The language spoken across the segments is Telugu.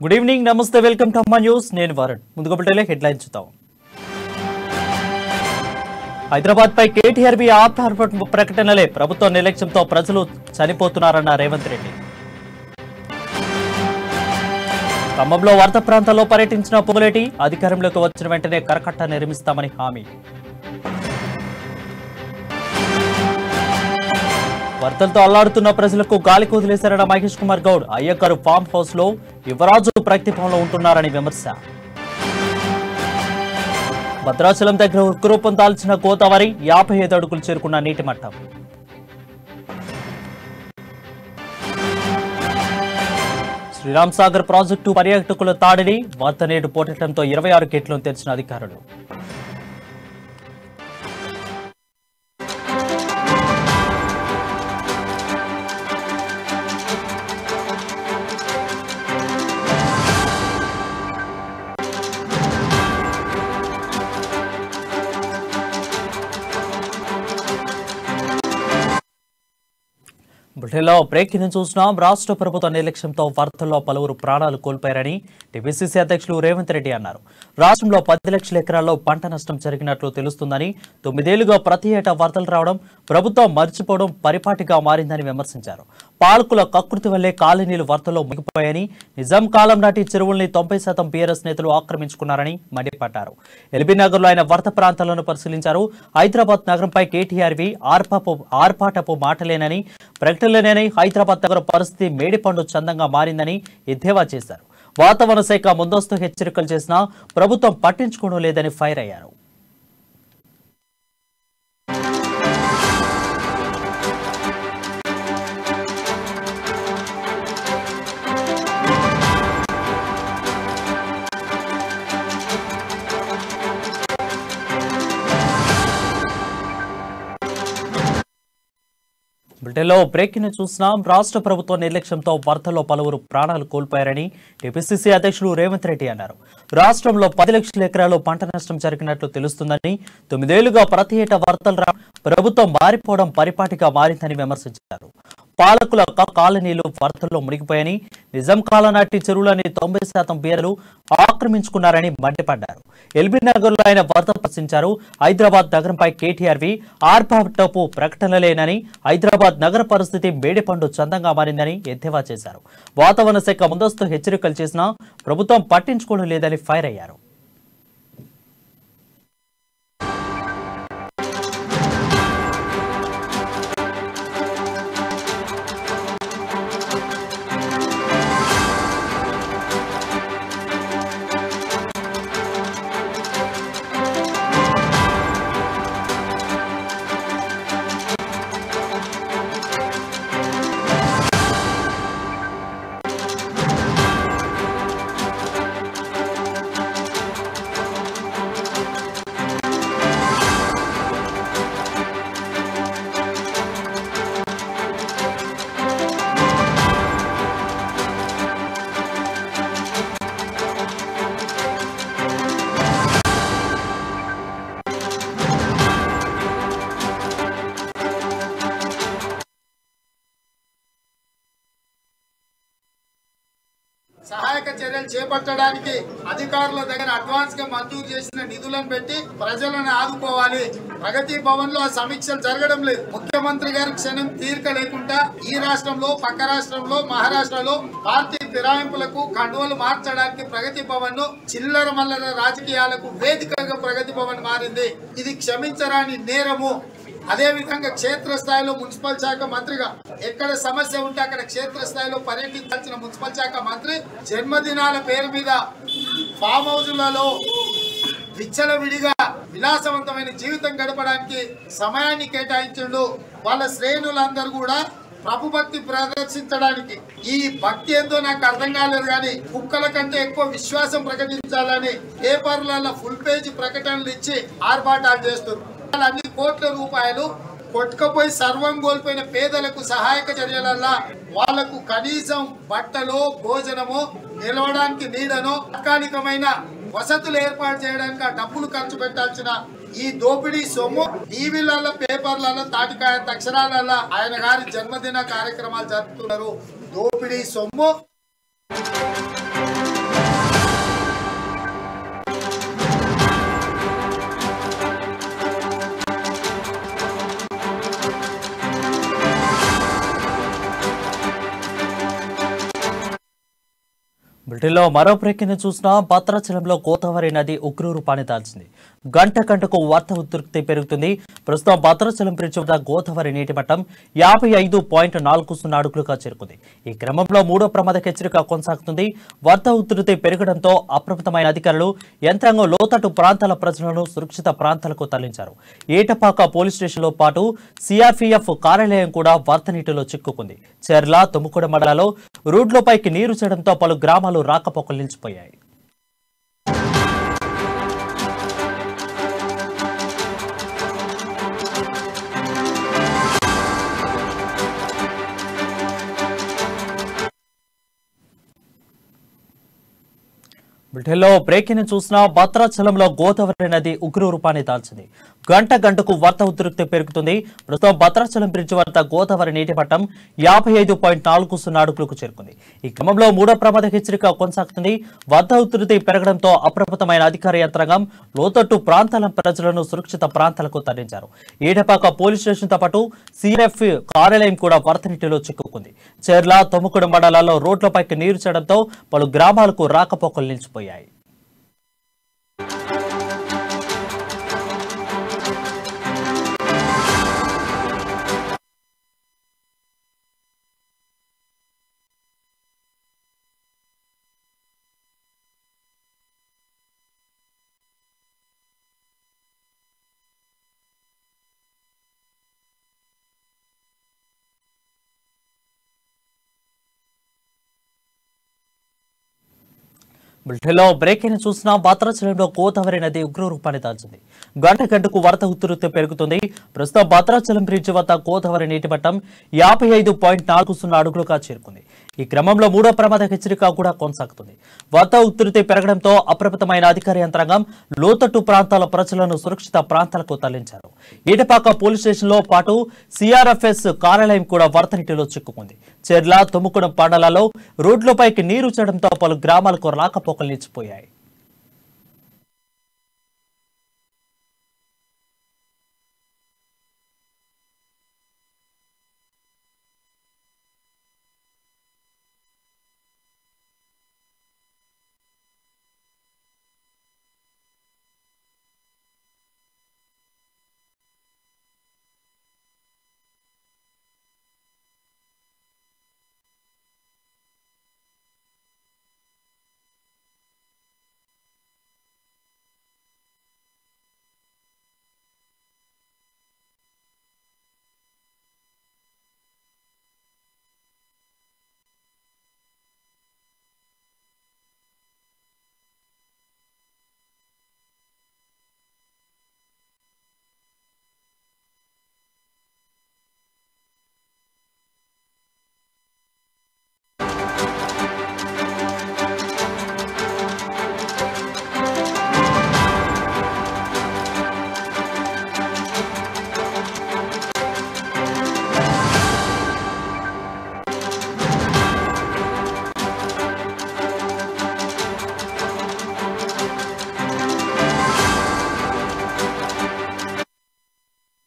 గుడ్ ఈవినింగ్, నమస్తే, వెల్కమ్ టు అమ్మా న్యూస్. నేను వరుణ్. ముందుగా బులెటిన్లో హెడ్లైన్స్ చూద్దాం. హైదరాబాద్ పై కేటీఆర్బీ ఆత్మహత్య ప్రకటనలే ప్రభుత్వ నిర్లక్ష్యంతో ప్రజలు చనిపోతున్నారన్న రేవంత్ రెడ్డి. ఖమ్మంలో వరద ప్రాంతాల్లో పర్యటించిన పొగులేటి అధికారంలోకి వచ్చిన వెంటనే కరకట్ట నిర్మిస్తామని హామీ. వరదలతో అల్లాడుతున్న ప్రజలకు గాలి కుదిలేశారన్న మహేష్ కుమార్ గౌడ్. అయ్యగారు ఫామ్ హౌస్ లో యువరాజు ప్రతిభంలో ఉంటున్నారని విమర్శ. భద్రాచలం దగ్గర ఉగ్రరూపం దాల్చిన గోదావరి 55 అడుగులు చేరుకున్న నీటి మట్టం. శ్రీరామ్ సాగర్ ప్రాజెక్టు పర్యాటకుల తాడిని వరద నీరు పోటెట్టడంతో 26 గేట్లను తెరిచిన అధికారులు. బులెటిన్లో బ్రేకింగ్ చూస్తున్నాం. రాష్ట్ర ప్రభుత్వ నిర్లక్ష్యంతో వరదల్లో పలువురు ప్రాణాలు కోల్పోయారని టీపీసీసీ అధ్యక్షులు రేవంత్ రెడ్డి అన్నారు. రాష్ట్రంలో 10 లక్షల ఎకరాల్లో పంట నష్టం జరిగినట్లు తెలుస్తుందని, 9 ఏళ్లుగా ప్రతి ఏటా వరదలు రావడం ప్రభుత్వం మర్చిపోవడం పరిపాటిగా మారిందని విమర్శించారు. పాలకుల కకృతి వల్లే కాలనీలు వరదల్లో మునిగిపోయాయని, నిజాం కాలం నాటి చెరువుల్ని 90% బీఆర్ఎస్ నేతలు ఆక్రమించుకున్నారని మండిపడ్డారు. ఎల్బీనగర్ లో ఆయన వరద ప్రాంతాలను పరిశీలించారు. హైదరాబాద్ నగరంపై కేటీఆర్వి ఆర్పాటపు మాటలేనని, ప్రకటనలేనని, హైదరాబాద్ నగర పరిస్థితి మేడిపండు చందంగా మారిందని ఎద్దేవా చేశారు. వాతావరణ శాఖ ముందస్తు హెచ్చరికలు చేసినా ప్రభుత్వం పట్టించుకోవడం లేదని ఫైర్ అయ్యారు. బ్రిటన్లో బ్రేకింగ్ చూస్తున్నాం. రాష్ట్ర ప్రభుత్వ నిర్లక్ష్యంతో వరదల్లో పలువురు ప్రాణాలు కోల్పోయారని టీపీసీసీ అధ్యక్షులు రేవంత్ రెడ్డి అన్నారు. రాష్ట్రంలో 10 లక్షల ఎకరాల్లో పంట నష్టం జరిగినట్లు తెలుస్తుందని, 9 ఏళ్లుగా ప్రతి ఏటా వరదలు ప్రభుత్వం మారిపోవడం పరిపాటిగా మారిందని విమర్శించారు. పాలకుల కాలనీలు వరదల్లో మునిగిపోయాయని, నిజాం కాలం నాటి చెరువులని 90% బీఆర్ఎలు ఆక్రమించుకున్నారని మండిపడ్డారు. ఎల్బీనగర్ లో ఆయన వరద ప్రశ్నించారు. హైదరాబాద్ నగరంపై కేటీఆర్వి ఆర్పాటపు ప్రకటనలేనని, హైదరాబాద్ నగర పరిస్థితి మేడిపండు చందంగా మారిందని ఎద్దేవా చేశారు. వాతావరణ శాఖ ముందస్తు హెచ్చరికలు చేసినా ప్రభుత్వం పట్టించుకోవడం లేదని ఫైర్ అయ్యారు. సహాయక చర్యలు చేపట్టడానికి అధికారుల దగ్గర అడ్వాన్స్ గా మంజూరు చేసిన నిధులను పెట్టి ప్రజలను ఆదుకోవాలి. ప్రగతి భవన్ లో సమీక్షలు జరగడం లేదు. ముఖ్యమంత్రి గారి క్షణం తీరిక లేకుండా ఈ రాష్ట్రంలో, పక్క రాష్ట్రంలో, మహారాష్ట్రలో పార్టీ ఫిరాయింపులకు కండువలు మార్చడానికి ప్రగతి భవన్ ను చిల్లర మల్లర రాజకీయాలకు వేదికగా ప్రగతి భవన్ మారింది. ఇది క్షమించరాని నేరము. అదే విధంగా క్షేత్రస్థాయిలో మున్సిపల్ శాఖ మంత్రిగా ఎక్కడ సమస్య ఉంటే అక్కడ క్షేత్రస్థాయిలో పర్యటించాల్సిన మున్సిపల్ శాఖ మంత్రి జన్మదినాల పేరు మీద ఫామ్ హౌజులలో విచ్చలవిడిగా విలాసవంతమైన జీవితం గడపడానికి సమయాన్ని కేటాయించిండు. వాళ్ళ శ్రేణులందరూ కూడా ప్రభుభక్తి ప్రదర్శించడానికి, ఈ భక్తి ఏందో నాకు అర్థం కాలేదు కానీ కుక్కల కంటే ఎక్కువ విశ్వాసం ప్రకటించాలని పేపర్లలో ఫుల్ పేజీ ప్రకటనలు ఇచ్చి ఆర్భాటాలు చేస్తున్నారు. అన్ని కోట్ల రూపాయలు కొట్టుకపోయి సర్వం కోల్పోయిన పేదలకు సహాయక చర్యలల్లా వాళ్లకు కనీసం బట్టలో, భోజనమో, నిలవడానికి నీడనో, తాత్కాలికమైన వసతులు ఏర్పాటు చేయడానికి ఆ డబ్బులు ఖర్చు పెట్టాల్సిన ఈ దోపిడీ సొమ్ము టీవీలలో, పేపర్లలో, తాటికాయ అక్షరాలలో ఆయన గారి జన్మదిన కార్యక్రమాలు జరుపుతున్నారు. దోపిడీ సొమ్ము వీటిలో మరో ప్రక్రియను చూసినా భద్రాచలంలో గోదావరి నది ఉగ్ర రూపాన్ని దాల్చింది. గంట గంటకు వరద ఉధృతి పెరుగుతుంది. ప్రస్తుతం భద్రాచలం బ్రిడ్జ్ వద్ద గోదావరి నీటి మట్టం 55.40 అడుగులుగా చేరుకుంది. ఈ క్రమంలో మూడో ప్రమాద హెచ్చరిక కొనసాగుతుంది. వరద ఉధృతి పెరగడంతో అప్రమత్తమైన అధికారులు యంత్రాంగం లోతట్టు ప్రాంతాల ప్రజలను సురక్షిత ప్రాంతాలకు తరలించారు. ఏటపాక పోలీస్ స్టేషన్లో పాటు సిఆర్పీఎఫ్ కార్యాలయం కూడా వరద నీటిలో చిక్కుకుంది. చెర్ల, తుమ్ముకూడ మండలాల్లో రోడ్లపైకి నీరు చేరడంతో పలు గ్రామాలు రాకపోకలు నిలిచిపోయాయి. బ్రిటన్లో బ్రేకింగ్ చూసిన భద్రాచలంలో గోదావరి నది ఉగ్ర రూపాన్ని దాల్చింది. గంట గంటకు వరద ఉధృతి పెరుగుతుంది. ప్రస్తుతం భద్రాచలం బ్రిడ్జ్ వద్ద గోదావరి నీటి మట్టం 55.40 అడుగులకు చేరుకుంది. ఈ క్రమంలో మూడో ప్రమాద హెచ్చరిక కొనసాగుతుంది. వరద ఉధృతి పెరగడంతో అప్రమత్తమైన అధికార యంత్రాంగం లోతట్టు ప్రాంతాల ప్రజలను సురక్షిత ప్రాంతాలకు తరలించారు. ఏటపాక పోలీస్ స్టేషన్తో పాటు సిఆర్ఎఫ్ కార్యాలయం కూడా వరద నీటిలో చిక్కుకుంది. చెర్ల, తుమ్ముకూడ మండలాల్లో రోడ్లపైకి నీరు చేరడంతో పలు గ్రామాలకు రాకపోకలు నిలిచిపోయాయి. బ్రిటన్లో బ్రేకింగ్ చూసిన భద్రాచలంలో గోదావరి నది ఉగ్ర రూపాన్ని దాల్చింది. గంట గంటకు వరద ఉధృతి పెరుగుతుంది. ప్రస్తుతం భద్రాచలం బ్రిడ్జ్ వద్ద గోదావరి నీటి మట్టం 55.40 అడుగులుగా చేరుకుంది. ఈ క్రమంలో మూడో ప్రమాద హెచ్చరిక కూడా కొనసాగుతుంది. వరద ఉధృతి పెరగడంతో అప్రమత్తమైన అధికార యంత్రాంగం లోతట్టు ప్రాంతాల ప్రజలను సురక్షిత ప్రాంతాలకు తరలించారు. ఏటపాక పోలీస్ స్టేషన్లో పాటు సిఆర్ఎఫ్ఎస్ కార్యాలయం కూడా వరద నీటిలో చిక్కుకుంది. చెర్ల, తుమ్ముకూడ మండలాల్లో రోడ్లపైకి నీరు చేరడంతో పలు గ్రామాలకు రాకపోకలు నిలిచిపోయాయి.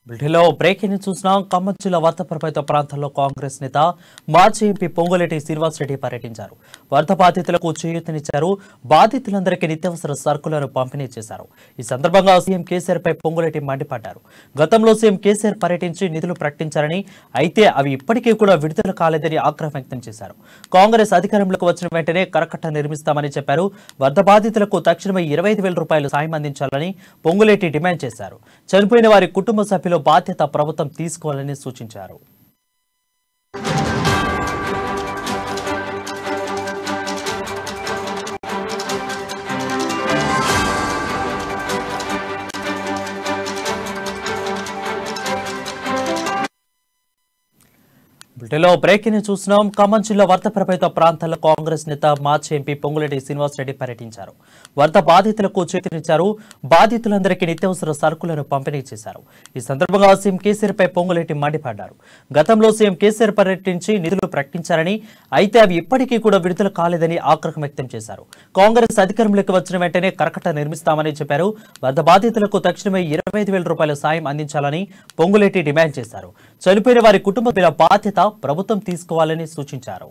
బ్రిటన్లో బ్రేకింగ్ చూసిన ఖమ్మం జిల్లా వరద ప్రభావిత ప్రాంతాల్లో కాంగ్రెస్ నేత మాజీ ఎంపీ పొంగులేటి శ్రీనివాసరెడ్డి పర్యటించారు. వరద బాధితులకు చేయూతనిచ్చారు. బాధితులందరికీ నిత్యావసర సరుకులను పంపిణీ చేశారు. ఈ సందర్భంగా సీఎం కేసీఆర్ పై పొంగులేటి మండిపడ్డారు. గతంలో సీఎం కేసీఆర్ పర్యటించి నిధులు ప్రకటించారని, అయితే అవి ఇప్పటికీ కూడా విడుదల కాలేదని ఆగ్రహం వ్యక్తం చేశారు. కాంగ్రెస్ అధికారంలోకి వచ్చిన వెంటనే కరకట్ట నిర్మిస్తామని చెప్పారు. వరద బాధితులకు తక్షణమే 25,000 రూపాయలు సాయం అందించాలని పొంగులేటి డిమాండ్ చేశారు. చనిపోయిన వారి కుటుంబ సభ్యులు బాధ్యత ప్రభుత్వం తీసుకోవాలని సూచించారు. బ్రిటన్లో బ్రేకింగ్ చూస్తున్నాం. ఖమ్మం జిల్లా వరద ప్రభావిత ప్రాంతాల్లో కాంగ్రెస్ నేత మాజీ ఎంపీ పొంగులేటి శ్రీనివాసరెడ్డి పర్యటించారు. వరద బాధితులకు చేతినిచ్చారు. బాధితులందరికీ నిత్యావసర సరుకులను పంపిణీ చేశారు. ఈ సందర్భంగా సీఎం కేసీఆర్ పై పొంగులేటి మండిపడ్డారు. గతంలో సీఎం కేసీఆర్ పర్యటించి నిధులు ప్రకటించారని, అయితే అవి ఇప్పటికీ కూడా విడుదల కాలేదని ఆగ్రహం వ్యక్తం చేశారు. కాంగ్రెస్ అధికారంలోకి వచ్చిన వెంటనే కరకట్ట నిర్మిస్తామని చెప్పారు. వరద బాధితులకు తక్షణమే 25,000 రూపాయల సాయం అందించాలని పొంగులేటి డిమాండ్ చేశారు. చనిపోయిన వారి కుటుంబ బాధ్యత ప్రభుత్వం తీసుకోవాలని సూచించారు.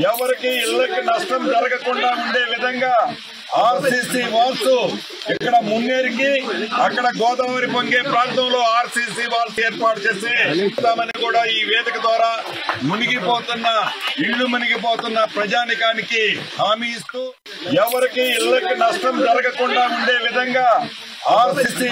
ఎవరికి ఇళ్లకి నష్టం జరగకుండా ఉండే విధంగా ఆర్సీసీ వాల్స్ ఇక్కడ మున్నేరికి అక్కడ గోదావరి పొంగే ప్రాంతంలో ఆర్సీసీ వాల్స్ ఏర్పాటు చేసి ఇస్తామని కూడా ఈ వేదిక ద్వారా మునిగిపోతున్న ప్రజానికానికి హామీ ఇస్తూ ఎవరికి ఇళ్లకి నష్టం జరగకుండా ఉండే విధంగా ఆర్సీసీ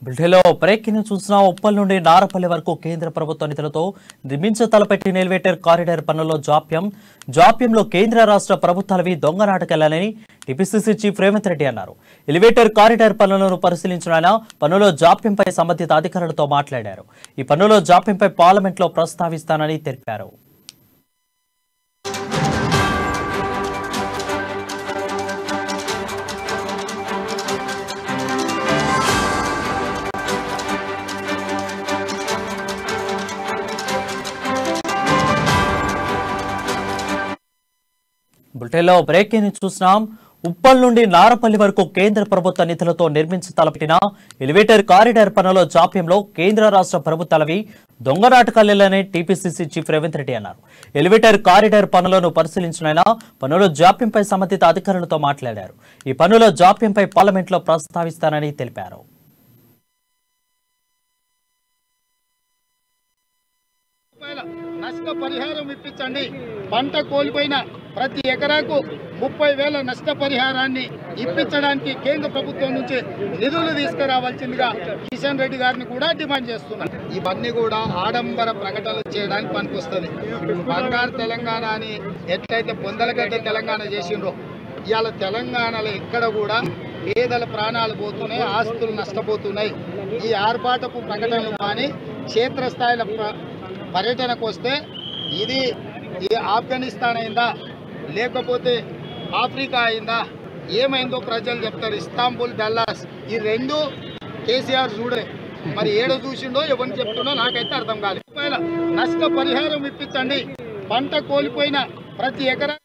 బిల్టెలో బ్రేకింగ్ చూసిన ఉప్పల్ నుండి నారపల్లి వరకు కేంద్ర ప్రభుత్వ నిధులతో నిర్మించ తలపెట్టిన ఎలివేటర్ కారిడార్ పనుల్లో జాప్యంలో కేంద్ర రాష్ట్ర ప్రభుత్వాలవి దొంగ నాటకాలని టీపీసీసీ చీఫ్ రేవంత్ రెడ్డి అన్నారు. ఎలివేటర్ కారిడార్ పనులను పరిశీలించిన ఆయన పనుల జాప్యంపై సంబంధిత అధికారులతో మాట్లాడారు. ఈ పనుల జాప్యంపై పార్లమెంట్లో ప్రస్తావిస్తానని తెలిపారు. బులెటిన్లో బ్రేకింగ్ చూసినాం. ఉప్పల్ నుండి నారపల్లి వరకు కేంద్ర ప్రభుత్వ నిధులతో నిర్మించి తలపెట్టిన ఎలివేటర్ కారిడార్ పనుల జాప్యంలో కేంద్ర రాష్ట్ర ప్రభుత్వాలవి దొంగ నాటకాలేనని టీపీసీసీ చీఫ్ రేవంత్ రెడ్డి అన్నారు. ఎలివేటర్ కారిడార్ పనులను పరిశీలించిన ఆయన పనుల జాప్యంపై సంబంధిత అధికారులతో మాట్లాడారు. ఈ పనుల జాప్యంపై పార్లమెంట్లో ప్రస్తావిస్తానని తెలిపారు. నష్టపరిహారం ఇప్పించండి. పంట కోల్పోయిన ప్రతి ఎకరాకు 30,000 నష్టపరిహారాన్ని ఇప్పించడానికి కేంద్ర ప్రభుత్వం నుంచి నిధులు తీసుకురావాల్సిందిగా కిషన్ రెడ్డి గారిని కూడా డిమాండ్ చేస్తున్నారు. ఇవన్నీ కూడా ఆడంబర ప్రకటనలు చేయడానికి పనికొస్తుంది. బంగారు తెలంగాణ అని ఎట్లయితే పొందలగడ్డ తెలంగాణ చేసిండ్రో ఇవాళ తెలంగాణలో ఎక్కడ కూడా పేదల ప్రాణాలు పోతున్నాయి, ఆస్తులు నష్టపోతున్నాయి. ఈ ఆర్భాటపు ప్రకటనలు కానీ క్షేత్రస్థాయిలో పర్యటనకు వస్తే ఇది ఆఫ్ఘనిస్తాన్ అయిందా లేకపోతే ఆఫ్రికా అయిందా ఏమైందో ప్రజలు చెప్తారు. ఇస్తాంబుల్, డల్లాస్ ఈ రెండు కేసీఆర్ చూడే మరి ఏడో చూసిండో ఎవరిని చెప్తుండో నాకైతే అర్థం కాలేదు. నష్టపరిహారం ఇప్పించండి. పంట కోల్పోయిన ప్రతి ఎకరా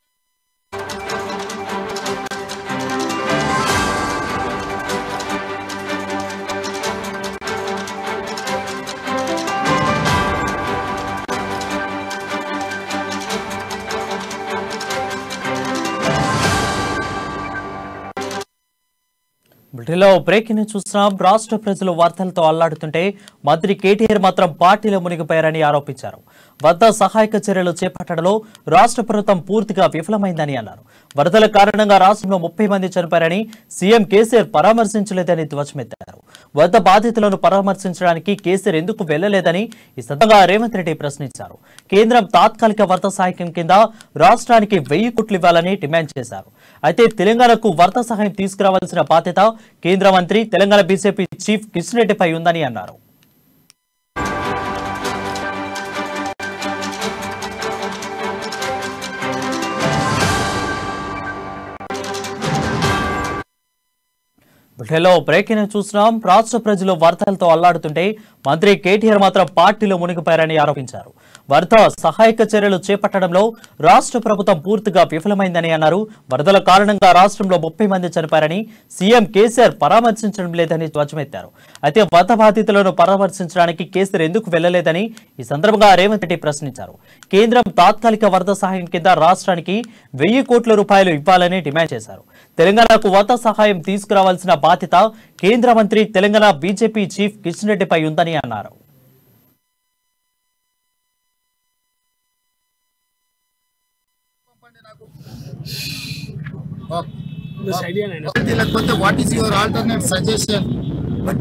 బులెటిన్లో బ్రేకింగ్ చూస్తున్నాం. రాష్ట్ర ప్రజలు వరదలతో అల్లాడుతుంటే మంత్రి కేటీఆర్ మాత్రం పార్టీలో మునిగిపోయారని ఆరోపించారు. వరద సహాయక చర్యలు చేపట్టడంలో రాష్ట్ర ప్రభుత్వం పూర్తిగా విఫలమైందని అన్నారు. వరదల కారణంగా రాష్ట్రంలో 30 మంది చనిపోయారని సీఎం కేసీఆర్ పరామర్శించలేదని ధ్వజమెత్తారు. వరద బాధితులను పరామర్శించడానికి కేసీఆర్ ఎందుకు వెళ్లలేదని ఈ సందర్భంగా రేవంత్ రెడ్డి ప్రశ్నించారు. కేంద్రం తాత్కాలిక వరద సహాయం కింద రాష్ట్రానికి 1000 కోట్లు ఇవ్వాలని డిమాండ్ చేశారు. అయితే తెలంగాణకు వరద సహాయం తీసుకురావాల్సిన బాధ్యత కేంద్ర మంత్రి తెలంగాణ బీజేపీ చీఫ్ కిషన్ రెడ్డిపై ఉందని అన్నారు. బులెటిన్లో బ్రేకింగ్ చూస్తున్నాం. రాష్ట్ర ప్రజలు వరదలతో అల్లాడుతుంటే మంత్రి కేటీఆర్ మాత్రం పార్టీలో మునిగిపోయారని ఆరోపించారు. వరద సహాయక చర్యలు చేపట్టడంలో రాష్ట్ర ప్రభుత్వం పూర్తిగా విఫలమైందని అన్నారు. వరదల కారణంగా రాష్ట్రంలో 30 మంది చనిపోయారని సీఎం కేసీఆర్ పరామర్శించడం లేదని ధ్వజమెత్తారు. అయితే వరద బాధితులను పరామర్శించడానికి కేసీఆర్ ఎందుకు వెళ్లలేదని ఈ సందర్భంగా రేవంత్ రెడ్డి ప్రశ్నించారు. కేంద్రం తాత్కాలిక వరద సహాయం కింద రాష్ట్రానికి 1000 కోట్ల రూపాయలు ఇవ్వాలని డిమాండ్ చేశారు. తెలంగాణకు వరద సహాయం తీసుకురావాల్సిన బాధ్యత కేంద్ర మంత్రి తెలంగాణ బీజేపీ చీఫ్ కిషన్ రెడ్డిపై ఉందని అన్నారు. What is your alternate suggestion?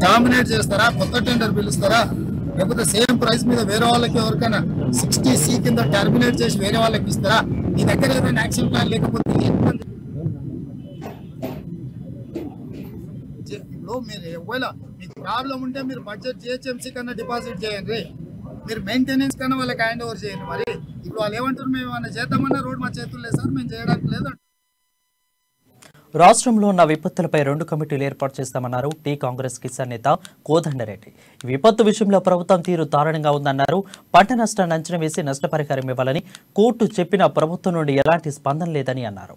Dominate చేస్తారా, కొత్త టెండర్ పిలుస్తారా, లేకపోతే సేమ్ ప్రైస్ మీద వేరే వాళ్ళకి ఎవరికైనా 60C కింద టర్మినేట్ చేసి వేరే వాళ్ళకి ఇస్తారా? మీ దగ్గర ఏదైనా యాక్షన్ ప్లాన్ లేకపోతే మీరు ఒకవేళ మీకు ప్రాబ్లం ఉంటే మీరు బడ్జెట్ జిహెచ్ఎంసీ కన్నా డిపాజిట్ చేయండి, మీరు మెయింటెనెన్స్ కన్నా వాళ్ళకి హ్యాండ్ ఓవర్ చేయండి. మరి ఇప్పుడు వాళ్ళు ఏమంటారు, మేము ఏమైనా చేద్దామన్నా రోడ్ మా చేతులు లేదు సార్, మేము చేయడానికి లేదు. రాష్ట్రంలో ఉన్న విపత్తులపై 2 కమిటీలు ఏర్పాటు చేస్తామన్నారు టీ కాంగ్రెస్ కిసాన్ నేత కోదండరెడ్డి. ఈ విపత్తు విషయంలో ప్రభుత్వం తీరు దారుణంగా ఉందన్నారు. పంట నష్టాన్ని అంచనా వేసి నష్టపరిహారం ఇవ్వాలని కోర్టు చెప్పిన ప్రభుత్వం నుండి ఎలాంటి స్పందన లేదని అన్నారు.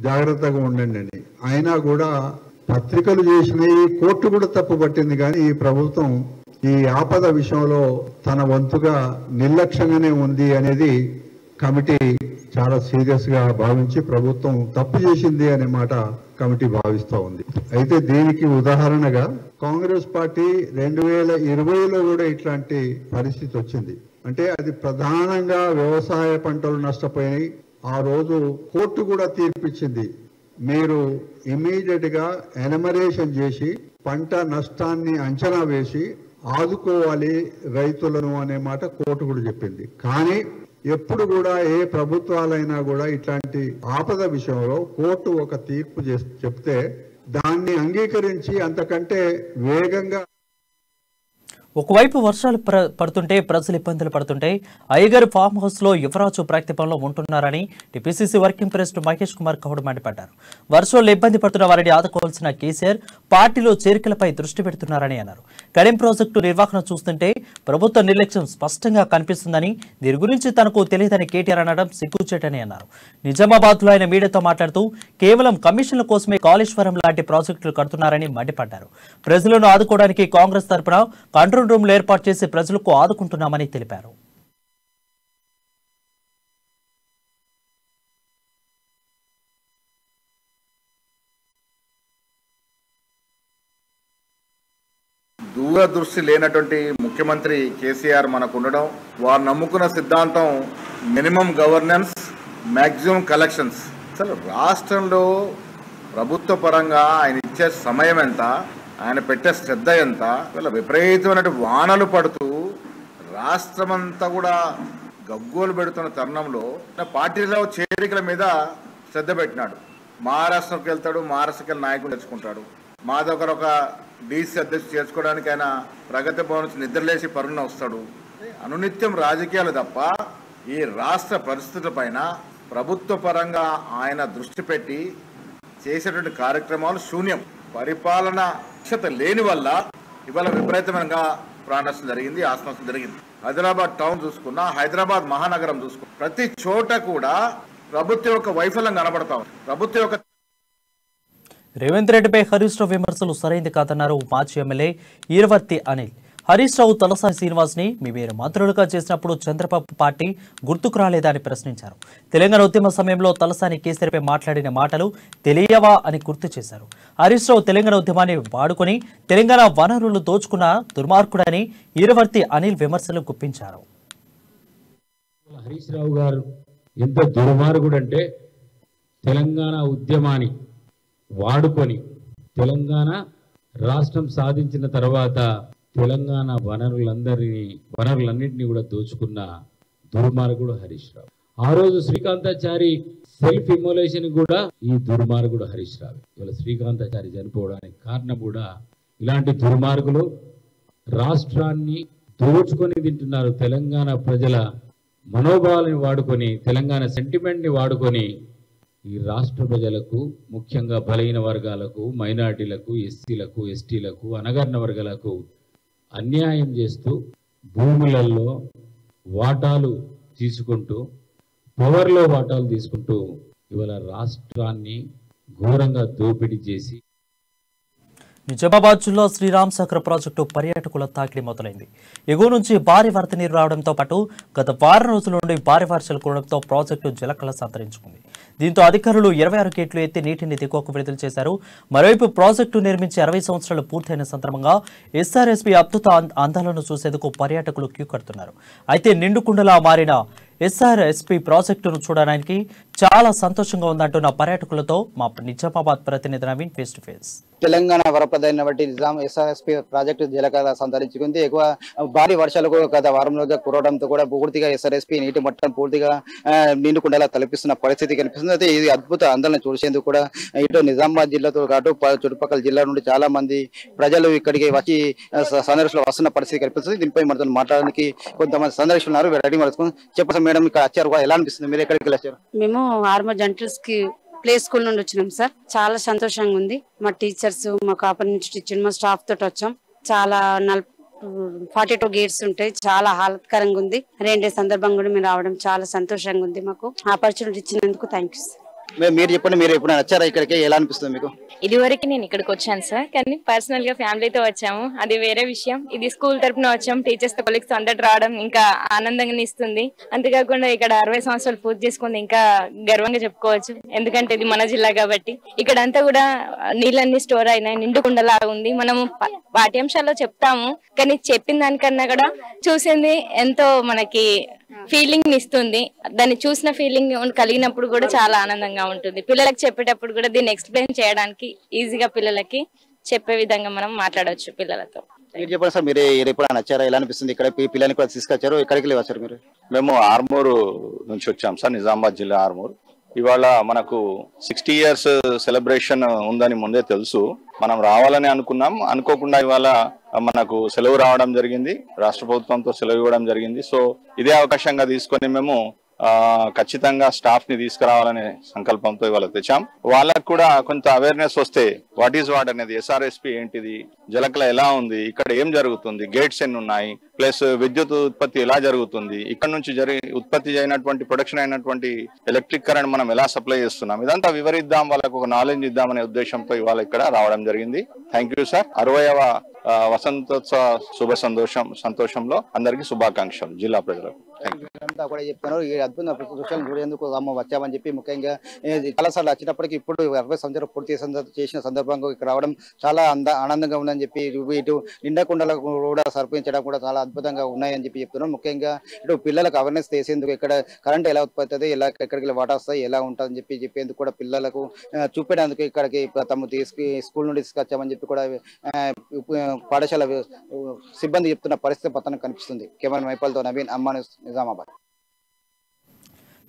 జాగ్రత్తగా ఉండండి అయినా కూడా పత్రికలు చేసినవి కోర్టు కూడా తప్పు పట్టింది. కానీ ఈ ప్రభుత్వం ఈ ఆపద విషయంలో తన వంతుగా నిర్లక్ష్యంగానే ఉంది అనేది కమిటీ చాలా సీరియస్ గా భావించి ప్రభుత్వం తప్పు చేసింది అనే మాట కమిటీ భావిస్తూ ఉంది. అయితే దీనికి ఉదాహరణగా కాంగ్రెస్ పార్టీ 2020లో కూడా ఇట్లాంటి పరిస్థితి వచ్చింది. అంటే అది ప్రధానంగా వ్యవసాయ పంటలు నష్టపోయినాయి. ఆ రోజు కోర్టు కూడా తీర్పిచ్చింది, మీరు ఇమీడియట్ గా ఎనమరేషన్ చేసి పంట నష్టాన్ని అంచనా వేసి ఆదుకోవాలి రైతులను అనే మాట కోర్టు కూడా చెప్పింది. కానీ ఎప్పుడు కూడా ఏ ప్రభుత్వాలైనా కూడా ఇట్లాంటి ఆపద విషయంలో కోర్టు ఒక తీర్పు చెప్తే దాన్ని అంగీకరించి అంతకంటే వేగంగా. ఒకవైపు వర్షాలు పడుతుంటే ప్రజలు ఇబ్బందులు పడుతుంటే అయ్యగారి ఫామ్ హౌస్ లో యువరాజు ప్రాక్తిపంలో ఉంటున్నారని TPCC working president Mahesh Kumar Goud మండిపడ్డారు. వర్షంలో ఇబ్బంది పడుతున్న వారిని ఆదుకోవాల్సిన కేసీఆర్ పార్టీలో చేరికలపై దృష్టి పెడుతున్నారని అన్నారు. కడెం ప్రాజెక్టు నిర్వహణ చూస్తుంటే ప్రభుత్వ నిర్లక్ష్యం స్పష్టంగా కనిపిస్తుందని, దీని గురించి తనకు తెలియదని కేటీఆర్ అనడం సిగ్గుచేటని అన్నారు. నిజామాబాద్ లో ఆయన మీడియాతో మాట్లాడుతూ కేవలం కమిషన్ల కోసమే కాళేశ్వరం లాంటి ప్రాజెక్టులు కడుతున్నారని మండిపడ్డారు. ప్రజలను ఆదుకోవడానికి కాంగ్రెస్ తరపున కంట్రోల్ రూమ్లు ఏర్పాటు చేసి ప్రజలకు ఆదుకుంటున్నామని తెలిపారు. దూరదృష్టి లేనటువంటి ముఖ్యమంత్రి కేసీఆర్ మనకు ఉండడం, వారు నమ్ముకున్న సిద్ధాంతం మినిమం గవర్నెన్స్ మ్యాక్సిమం కలెక్షన్స్. అసలు రాష్ట్రంలో ప్రభుత్వ పరంగా ఆయన ఇచ్చే సమయం ఎంత, ఆయన పెట్టే శ్రద్ధ ఎంత, వీళ్ళ విపరీతమైన వానలు పడుతూ రాష్ట్రమంతా కూడా గగ్గోలు పెడుతున్న తరుణంలో పార్టీలో చేరికల మీద శ్రద్ధ పెట్టినాడు. మహారాష్ట్రకి వెళ్తాడు, మహారాష్ట్రకి నాయకులు తెచ్చుకుంటాడు. మా దగ్గర ఒక డీసీ అధ్యక్షుడు చేర్చుకోవడానికి ఆయన ప్రగతి భవన్ నుంచి నిద్రలేసి పరుగున వస్తాడు. అనునిత్యం రాజకీయాలు తప్ప ఈ రాష్ట్ర పరిస్థితుల పైన ప్రభుత్వ పరంగా ఆయన దృష్టి పెట్టి చేసేటువంటి కార్యక్రమాలు శూన్యం. పరిపాలన దక్షత లేని వల్ల ఇవాళ విపరీతమైన ప్రాణ నష్టం జరిగింది, ఆస్తి నష్టం జరిగింది. హైదరాబాద్ టౌన్ చూసుకున్నా, హైదరాబాద్ మహానగరం చూసుకున్నా, ప్రతి చోట కూడా ప్రభుత్వం యొక్క వైఫల్యం కనబడతా ఉంది. ప్రభుత్వం యొక్క రేవంత్ రెడ్డిపై హరీష్ రావు విమర్శలు సరైంది కాదన్నారు మాజీ ఎమ్మెల్యే ఈరవర్తి అనిల్. హరీష్ రావు తలసాని శ్రీనివాస్ ని మీరు మంత్రులుగా చేసినప్పుడు చంద్రబాబు పార్టీ గుర్తుకు రాలేదా అని ప్రశ్నించారు. తెలంగాణ ఉద్యమ సమయంలో తలసాని కేసీఆర్పై మాట్లాడిన మాటలు తెలియవా అని గుర్తు చేశారు. హరీష్ రావు తెలంగాణ ఉద్యమాన్ని వాడుకొని తెలంగాణ వనరులు దోచుకున్న దుర్మార్గుడని ఈరవర్తి అనిల్ విమర్శలు గుప్పించారు. హరీష్ రావు గారు ఎంత దుర్మార్గుడు అంటే తెలంగాణ ఉద్యమాన్ని వాడుకొని తెలంగాణ రాష్ట్రం సాధించిన తర్వాత తెలంగాణ వనరులన్నింటినీ కూడా దోచుకున్న దుర్మార్గుడు హరీష్ రావు. ఆ రోజు శ్రీకాంతాచారి సెల్ఫ్ ఇమోలేషన్ కూడా ఈ దుర్మార్గుడు హరీష్ రావు. ఇవాళ శ్రీకాంతాచారి చనిపోవడానికి కారణం కూడా ఇలాంటి దుర్మార్గులు రాష్ట్రాన్ని దోచుకొని తింటున్నారు. తెలంగాణ ప్రజల మనోభావాలను వాడుకొని, తెలంగాణ సెంటిమెంట్ని వాడుకొని ఈ రాష్ట్ర ప్రజలకు, ముఖ్యంగా బలహీన వర్గాలకు, మైనారిటీలకు, ఎస్సీలకు, ఎస్టీలకు, అణగారిన వర్గాలకు అన్యాయం చేస్తూ భూములలో వాటాలు తీసుకుంటూ, పవర్లో వాటాలు తీసుకుంటూ ఇవాళ రాష్ట్రాన్ని ఘోరంగా దోపిడీ చేసి. నిజామాబాద్ జిల్లా శ్రీరామ్ సాగర్ ప్రాజెక్టు పర్యాటకుల తాకిడి మొదలైంది. ఎగువ నుంచి భారీ వరద నీరు రావడంతో పాటు గత వారం రోజుల నుండి భారీ వర్షాలు కురవడంతో ప్రాజెక్టు జలకళ సంతరించుకుంది. దీంతో అధికారులు 26 గేట్లు ఎత్తి నీటిని దిగువకు విడుదల చేశారు. మరోవైపు ప్రాజెక్టు నిర్మించి 60 సంవత్సరాలు పూర్తయిన సందర్భంగా ఎస్ఆర్ఎస్పీ అద్భుత అందాలను చూసేందుకు పర్యాటకులు క్యూ కడుతున్నారు. అయితే నిండుకుండలా మారిన ఎస్ఆర్ఎస్పీ ప్రాజెక్టును చూడడానికి చాలా సంతోషంగా ఉందంటున్న పర్యాటకులతో మా నిజామాబాద్ ప్రతినిధి Naveen face to face. Telangana వరప్రదాయన బట్టి నిజాం ఎస్ఆర్ఎస్పీ ప్రాజెక్టు జలకళ సంతరించుకుంది. ఎక్కువ భారీ వర్షాలకు గత వారం రోజుగా కురవడంతో కూడా పూర్తిగా ఎస్ఆర్ఎస్పీ నీటి మట్టం పూర్తిగా నిండుకుండేలా తలపిస్తున్న పరిస్థితి కనిపిస్తుంది. అయితే ఇది అద్భుత ఆందోళన చూసేందుకు కూడా ఇటు నిజామాబాద్ జిల్లాతో పాటు చుట్టుపక్కల జిల్లా నుండి చాలా మంది ప్రజలు ఇక్కడికి వచ్చి సందర్శనలు వస్తున్న పరిస్థితి కనిపిస్తుంది. దీనిపై మనతో మాట్లాడడానికి కొంతమంది సందర్శకులు రెడీ మరుచుకుని చెప్పండి మేడం, ఇక్కడ వచ్చారు ఎలా అనిపిస్తుంది? మీరు ఎక్కడికి వచ్చారు? మేము ఆర్మర్ జెంటల్స్ కి ప్లే స్కూల్ నుండి వచ్చినాం సార్. చాలా సంతోషంగా ఉంది. మా టీచర్స్ మా కాపర్ నుంచి టీచర్ మా స్టాఫ్ తోటి వచ్చాం. చాలా 42 గేట్స్ ఉంటాయి. చాలా ఆహ్లాదకరంగా ఉంది. రెండే సందర్భంగా కూడా మీరు రావడం చాలా సంతోషంగా ఉంది. మాకు ఆపర్చునిటీ ఇచ్చినందుకు థ్యాంక్ యూ సార్. మీరు చెప్పండి, మీరు ఎప్పుడైనా వచ్చారా ఇక్కడికి? ఎలా అనిపిస్తుంది మీకు? ఇదివరకు నేను ఇక్కడికి వచ్చాను సార్, కానీ పర్సనల్ గా ఫ్యామిలీతో వచ్చాము, అది వేరే విషయం. ఇది స్కూల్ తరపున వచ్చాం, టీచర్స్ తో కొలీగ్స్ అందరు రావడం ఇంకా ఆనందంగా ఇస్తుంది. అంతేకాకుండా ఇక్కడ 60 సంవత్సరాలు పూర్తి చేసుకుంది ఇంకా గర్వంగా చెప్పుకోవచ్చు. ఎందుకంటే ఇది మన జిల్లా కాబట్టి. ఇక్కడ అంతా కూడా నీళ్ళన్నీ స్టోర్ అయినాయి, నిండుకుండలాగా ఉంది. మనము పాఠ్యాంశాల్లో చెప్తాము, కానీ చెప్పిన దానికన్నా కూడా చూసింది ఎంతో మనకి ఫీలింగ్ ఇస్తుంది. దాన్ని చూసిన ఫీలింగ్ కలిగినప్పుడు కూడా చాలా ఆనందంగా ఉంటుంది. పిల్లలకు చెప్పేటప్పుడు కూడా దీన్ని ఎక్స్ప్లెయిన్ చేయడానికి ఈజీగా పిల్లలకి చెప్పే విధంగా మనం మాట్లాడవచ్చు పిల్లలతో. మీరు చెప్పండి సార్, మీరు ఎప్పుడైనా వచ్చారా? ఎలా అనిపిస్తుంది? ఇక్కడ పిల్లల్ని కూడా తీసుకొచ్చారు, ఎక్కడికి వచ్చారు మీరు? మేము ఆర్మూరు నుంచి వచ్చాం సార్, నిజామాబాద్ జిల్లా ఆర్మూరు. ఇవాళ మనకు 60 years సెలబ్రేషన్ ఉందని ముందే తెలుసు. మనం రావాలని అనుకున్నాం, అనుకోకుండా ఇవాళ మనకు సెలవు రావడం జరిగింది. రాష్ట్ర ప్రభుత్వంతో సెలవు ఇవ్వడం జరిగింది. సో ఇదే అవకాశంగా తీసుకొని మేము ఖచ్చితంగా స్టాఫ్ ని తీసుకురావాలనే సంకల్పంతో ఇవాళ తెచ్చాం. వాళ్ళకు కూడా కొంత అవేర్నెస్ వస్తే వాట్ ఈజ్ వాట్ అనేది, ఎస్ఆర్ఎస్పీ ఏంటిది, జలకళ ఎలా ఉంది, ఇక్కడ ఏం జరుగుతుంది, గేట్స్ ఎన్ని ఉన్నాయి, ప్లస్ విద్యుత్ ఉత్పత్తి ఎలా జరుగుతుంది, ఇక్కడ నుంచి ఉత్పత్తి అయినటువంటి ప్రొడక్షన్ అయినటువంటి ఎలక్ట్రిక్ కరెంట్ మనం ఎలా సప్లై చేస్తున్నాం, ఇదంతా వివరిద్దాం, వాళ్ళకు ఒక నాలెడ్జ్ ఇద్దామనే ఉద్దేశంతో ఇవాళ ఇక్కడ రావడం జరిగింది. Thank you sir. 60వ వసంతోత్సవ శుభ సంతోషంలో అందరికీ శుభాకాంక్షలు జిల్లా ప్రజలకు. కూడా చెప్తున్నారు ఈ అద్భుత దృశ్యాలను చూడేందుకు వచ్చామని చెప్పి, ముఖ్యంగా చాలాసార్లు వచ్చినప్పటికీ ఇప్పుడు 60 సంవత్సరాలు పూర్తి చేసిన సందర్భంగా ఇక్కడ రావడం చాలా ఆనందంగా ఉందని చెప్పి, ఇటు నిండకుండలకు కూడా సర్పించడం కూడా చాలా అద్భుతంగా ఉన్నాయని చెప్పి చెప్తున్నారు. ముఖ్యంగా ఇటు పిల్లలకు అవేర్నెస్ చేసేందుకు, ఇక్కడ కరెంట్ ఎలా ఉత్పత్తి అవుతుంది, ఎలా ఎక్కడికి వాటర్ వస్తాయి, ఎలా ఉంటుందని చెప్పి చెప్పేందుకు కూడా పిల్లలకు చూపేందుకు ఇక్కడికి తమ స్కూల్ నుండి తీసుకొచ్చామని చెప్పి కూడా పాఠశాల సిబ్బంది చెప్తున్న పరిస్థితి పతనం కనిపిస్తుంది. కెమెరా మైపాల్తో నవీన్, అమ్మాని, నిజామాబాద్.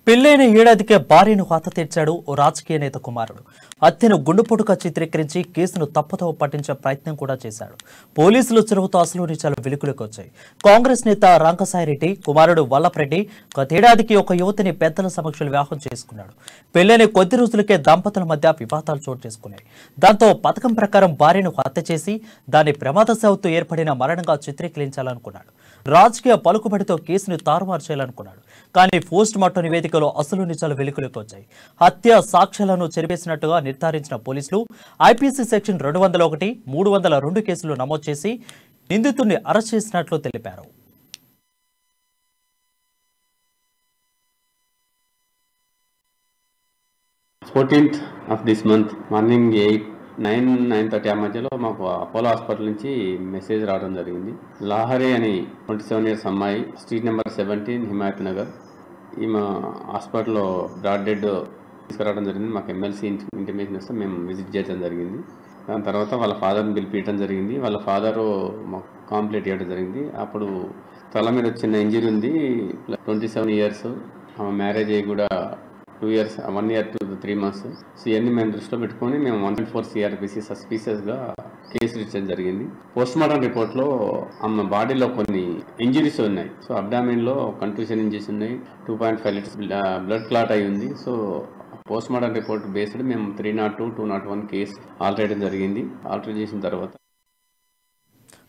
పెళ్లైన ఏడాదికే భార్యను హత తీర్చాడు ఓ రాజకీయ నేత కుమారుడు. హత్యను గుండుపోటుగా చిత్రీకరించి కేసును తప్పుతో పట్టించే ప్రయత్నం కూడా చేశాడు. పోలీసులు చొరవతో అసలు నిజాలు వెలుగులోకి వచ్చాయి. కాంగ్రెస్ నేత రంగసాయిరెడ్డి కుమారుడు వల్లభరెడ్డి గతేడాదికి ఒక యువతిని పెద్దల సమక్షంలో వివాహం చేసుకున్నాడు. పెళ్లైన కొద్ది రోజులకే దంపతుల మధ్య వివాదాలు చోటు చేసుకున్నాయి. దాంతో పథకం ప్రకారం భార్యను హత్య చేసి దాన్ని ప్రమాద సేవతో ఏర్పడిన మరణంగా చిత్రీకరించాలనుకున్నాడు. రాజకీయ పలుకుబడితో కేసును తారుమారు చేయాలనుకున్నాడు. కానీ పోస్ట్ మార్టం నివేదికలో అసలు నిజాలు వెలుగులోకి వచ్చాయి. హత్య సాక్ష్యాలను చెరిపేసినట్టుగా నిర్ధారించిన పోలీసులు ఐపీసీ సెక్షన్ 201, 302 కేసులు నమోదు చేసి నిందితుడిని అరెస్ట్ చేసినట్లు తెలిపారు. మార్నింగ్ 9-9:30 ఆ మధ్యలో మాకు అపోలో హాస్పిటల్ నుంచి మెసేజ్ రావడం జరిగింది. లాహరి అని 27 years అమ్మాయి, స్ట్రీట్ నెంబర్ 17, హిమాయత్ నగర్. ఈమె హాస్పిటల్లో బ్రాడ్ డెడ్ తీసుకురావడం జరిగింది. మాకు ఎమ్మెల్సీ ఇంటిమేషన్ వస్తే మేము విజిట్ చేయడం జరిగింది. దాని తర్వాత వాళ్ళ ఫాదర్ని పిలిపించడం జరిగింది. వాళ్ళ ఫాదరు మాకు కాంప్లీట్ చేయడం జరిగింది. అప్పుడు తల మీద చిన్న ఇంజరీ ఉంది, 27 years. ఆమె మ్యారేజ్ అయ్యి కూడా 2 years, 1 year to 3 months. So ఇవన్నీ మేము దృష్టిలో పెట్టుకొని మేము 1.4 CRPC సస్పీషియస్గా కేసు ఇచ్చడం జరిగింది. పోస్ట్ మార్టం రిపోర్ట్లో ఆమె బాడీలో కొన్ని ఇంజరీస్ ఉన్నాయి. సో అబ్డామిన్లో కంట్యూషన్ ఇంజరీస్ ఉన్నాయి, 2.5 liters బ్లడ్ క్లాట్ అయి ఉంది. So post mortem report based మేము 302, 201 కేసు ఆల్టర్ చేయడం జరిగింది. ఆల్టర్ చేసిన తర్వాత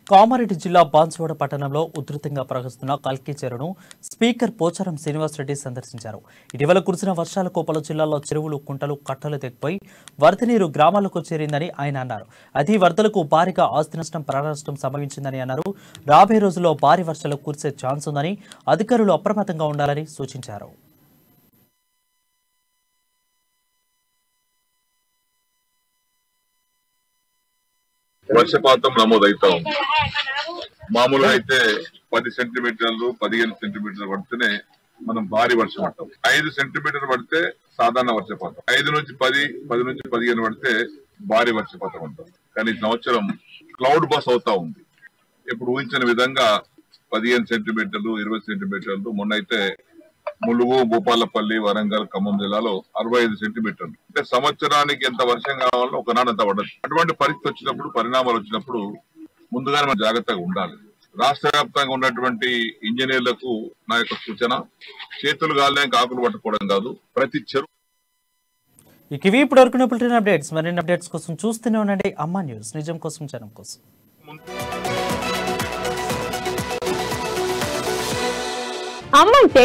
కామారెడ్డి జిల్లా బాన్సువాడ పట్టణంలో ఉధృతంగా ప్రవహిస్తున్న కల్కి చెరువును స్పీకర్ పోచారం శ్రీనివాసరెడ్డి సందర్శించారు. ఇటీవల కురిసిన వర్షాలకు పలు జిల్లాల్లో చెరువులు, కుంటలు, కట్టలు తెగిపోయి వరద నీరు గ్రామాలకు చేరిందని ఆయన అన్నారు. అది వరదలకు భారీగా ఆస్తి నష్టం, ప్రాణ నష్టం సంభవించిందని అన్నారు. రాబోయే రోజుల్లో భారీ వర్షాలు కురిసే ఛాన్స్ ఉందని అధికారులు అప్రమత్తంగా ఉండాలని సూచించారు. వర్షపాతం నమోదవుతా ఉంది. మామూలుగా అయితే 10 సెంటీమీటర్లు, 15 సెంటీమీటర్లు పడితేనే మనం భారీ వర్షం పడతాం. 5 సెంటీమీటర్లు పడితే సాధారణ వర్షపాతం, 5 నుంచి 10, 10 నుంచి 15 పడితే భారీ వర్షపాతం ఉంటుంది. కానీ ఈ సంవత్సరం క్లౌడ్ బస్ అవుతా ఉంది. ఇప్పుడు ఊహించిన విధంగా 15 సెంటీమీటర్లు 20 సెంటీమీటర్లు, మొన్న అయితే ములుగు, భూపాలపల్లి, వరంగల్, ఖమ్మం జిల్లాలో 65 సెంటీమీటర్లు. అంటే సంవత్సరానికి ఎంత వర్షం కావాలో ఒకనాడంత పడదు. అటువంటి పరిస్థితి వచ్చినప్పుడు, పరిణామాలు వచ్చినప్పుడు ముందుగానే మనం జాగ్రత్తగా ఉండాలి. రాష్ట్ర వ్యాప్తంగా ఉన్నటువంటి ఇంజనీర్లకు నా యొక్క సూచన, చేతులు గాలినాక ఆకులు పట్టుకోవడం కాదు, ప్రతి చెరువు. ఇవి ఇప్పుడు వరకు బులెటిన్ అప్డేట్స్. మరిన్ని అప్డేట్స్ కోసం చూస్తూనే ఉండండి అమ్మా న్యూస్, నిజం కోసం జనం కోసం. అమ్మంటే